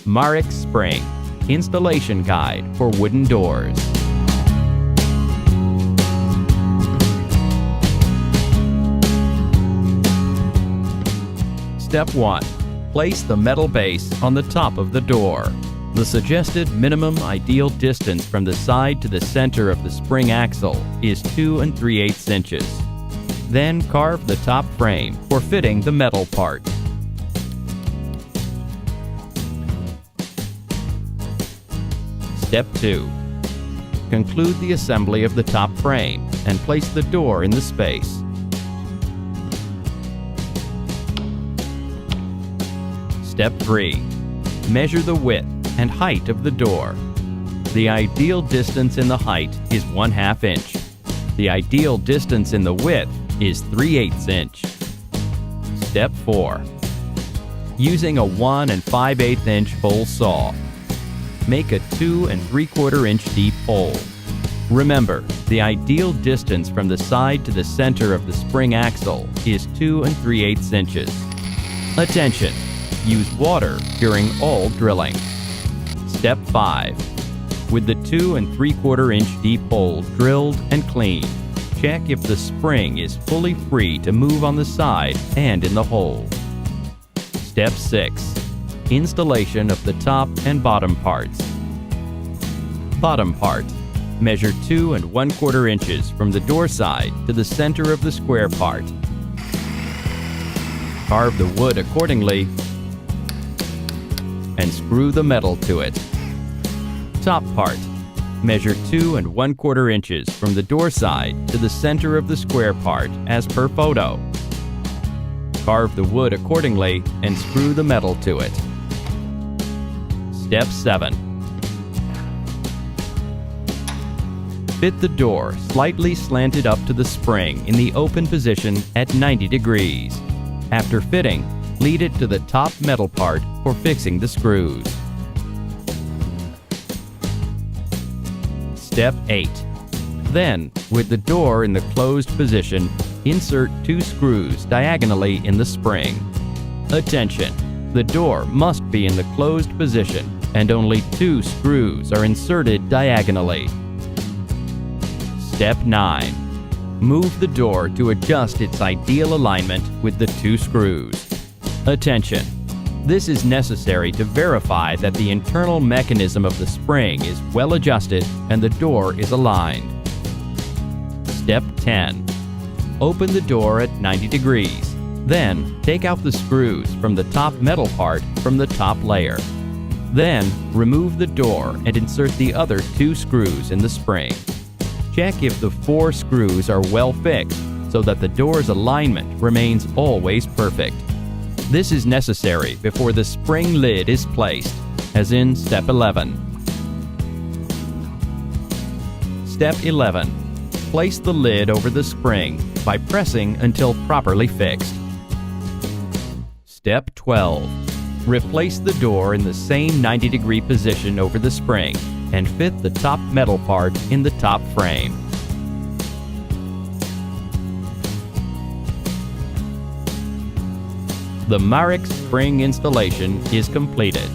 Marix Spring Installation Guide for Wooden Doors. Step 1. Place the metal base on the top of the door. The suggested minimum ideal distance from the side to the center of the spring axle is 2 3/8 inches. Then carve the top frame for fitting the metal part. Step 2. Conclude the assembly of the top frame and place the door in the space. Step 3. Measure the width and height of the door. The ideal distance in the height is 1/2 inch. The ideal distance in the width is 3/8 inch. Step 4. Using a 1 5/8 inch hole saw, make a 2 3/4 inch deep hole. Remember, the ideal distance from the side to the center of the spring axle is 2 3/8 inches. Attention! Use water during all drilling. Step 5. With the 2 3/4 inch deep hole drilled and cleaned, check if the spring is fully free to move on the side and in the hole. Step 6. Installation of the top and bottom parts. Bottom part. Measure 2 1/4 inches from the door side to the center of the square part. Carve the wood accordingly and screw the metal to it. Top part. Measure 2 1/4 inches from the door side to the center of the square part as per photo. Carve the wood accordingly and screw the metal to it. Step 7. Fit the door slightly slanted up to the spring in the open position at 90 degrees. After fitting, lead it to the top metal part for fixing the screws. Step 8. Then, with the door in the closed position, insert 2 screws diagonally in the spring. Attention! The door must be in the closed position and only 2 screws are inserted diagonally. Step 9. Move the door to adjust its ideal alignment with the 2 screws. Attention! This is necessary to verify that the internal mechanism of the spring is well adjusted and the door is aligned. Step 10. Open the door at 90 degrees. Then, take out the screws from the top metal part from the top layer. Then, remove the door and insert the other 2 screws in the spring. Check if the 4 screws are well fixed so that the door's alignment remains always perfect. This is necessary before the spring lid is placed, as in Step 11. Step 11. Place the lid over the spring by pressing until properly fixed. Step 12. Replace the door in the same 90-degree position over the spring and fit the top metal part in the top frame. The Marix spring installation is completed.